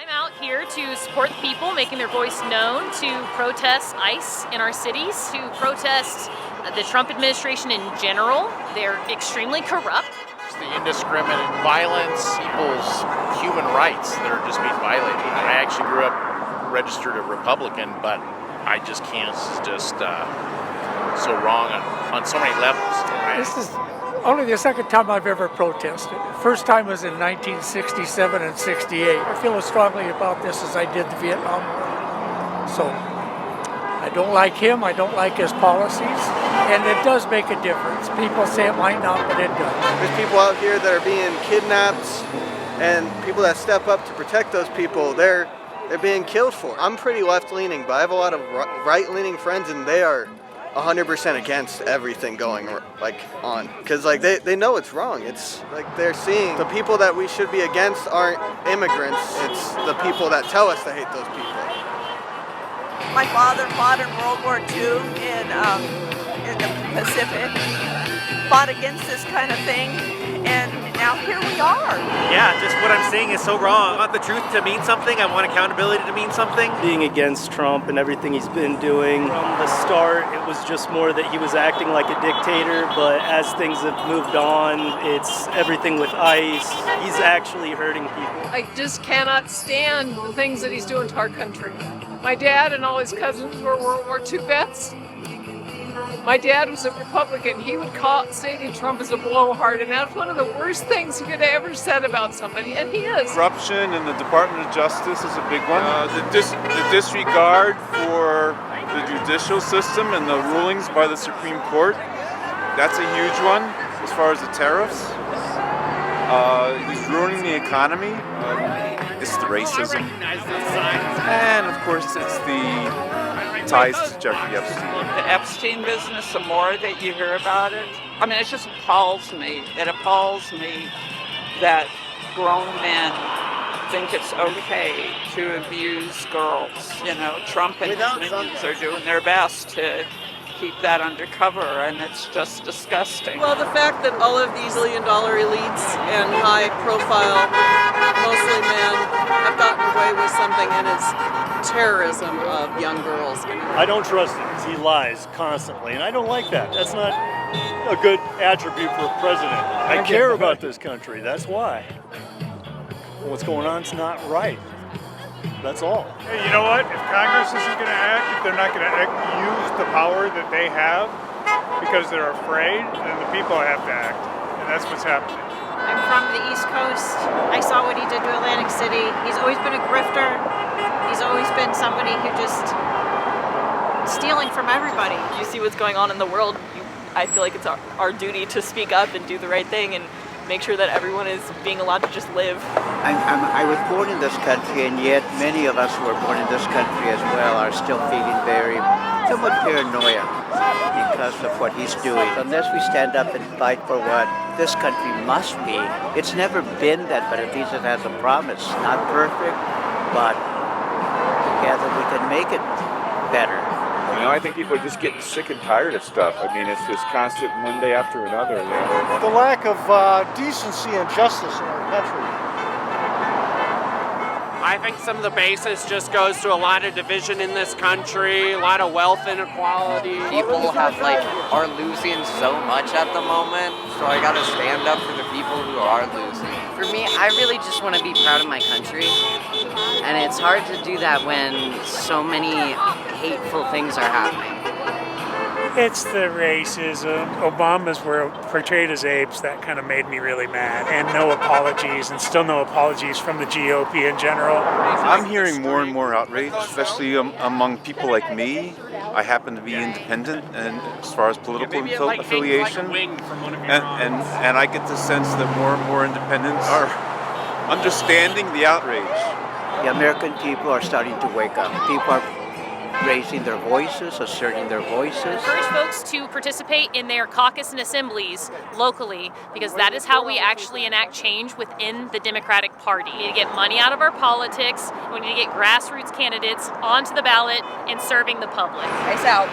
I'm out here to support the people making their voice known, to protest ICE in our cities, to protest the Trump administration in general. They're extremely corrupt. It's the indiscriminate violence, people's human rights that are just being violated. I actually grew up registered a Republican, but I just can't. It's just so wrong on so many levels. Right? This is only the second time I've ever protested. First time was in 1967 and 68. I feel as strongly about this as I did the Vietnam War. So I don't like him, I don't like his policies, and it does make a difference. People say it might not, but it does. There's people out here that are being kidnapped, and people that step up to protect those people, they're being killed for. I'm pretty left-leaning, but I have a lot of right-leaning friends, and they are 100% against everything going on, because they know it's wrong. It's like they're seeing the people that we should be against aren't immigrants. It's the people that tell us to hate those people. My father fought in World War II in the Pacific, fought against this kind of thing, and now here we are. Yeah, just what I'm saying is so wrong. I want the truth to mean something. I want accountability to mean something. Being against Trump and everything he's been doing. From the start, it was just more that he was acting like a dictator, but as things have moved on, it's everything with ICE. He's actually hurting people. I just cannot stand the things that he's doing to our country. My dad and all his cousins were World War II vets. My dad was a Republican. He would say Trump is a blowhard, and that's one of the worst things he could have ever said about somebody, and he is. Corruption in the Department of Justice is a big one. The disregard for the judicial system and the rulings by the Supreme Court, that's a huge one. As far as the tariffs, he's ruining the economy. It's the racism. And of course it's the ties to Jeffrey Epstein. The Epstein business, the more that you hear about it, I mean, it just appalls me. It appalls me that grown men think it's okay to abuse girls. You know, Trump and his minions are doing their best to keep that undercover, and it's just disgusting. Well, the fact that all of these billion-dollar elites and high-profile, mostly men, have gotten away with something, and it's terrorism of young girls. I don't trust him. He lies constantly, and I don't like that. That's not a good attribute for a president. I care about this country. That's why. What's going on is not right. That's all. Hey, you know what? If Congress isn't going to act, if they're not going to use the power that they have because they're afraid, then the people have to act. And that's what's happening. I'm from the East Coast. I saw what he did to Atlantic City. He's always been a grifter. He's always been somebody who just stealing from everybody. You see what's going on in the world. I feel like it's our duty to speak up and do the right thing and make sure that everyone is being allowed to just live. I was born in this country, and yet many of us who were born in this country as well are still feeling very somewhat paranoia because of what he's doing. Unless we stand up and fight for what this country must be, it's never been that, but at least it has a promise. Not perfect, but together we can make it better. You know, I think people are just getting sick and tired of stuff. I mean, it's just constant one day after another. The lack of decency and justice in our country. I think some of the basis just goes to a lot of division in this country, a lot of wealth inequality. People are losing so much at the moment, so I gotta stand up for the people who are losing. For me, I really just want to be proud of my country, and it's hard to do that when so many hateful things are happening. It's the racism. Obama's were portrayed as apes. That kind of made me really mad. And no apologies, and still no apologies from the GOP in general. I'm hearing more and more outrage, especially among people like me. I happen to be independent, and as far as political affiliation, and I get the sense that more and more independents are understanding the outrage. The American people are starting to wake up. People are raising their voices, asserting their voices. Encourage folks to participate in their caucus and assemblies locally, because that is how we actually enact change within the Democratic Party. We need to get money out of our politics. We need to get grassroots candidates onto the ballot and serving the public. Peace out.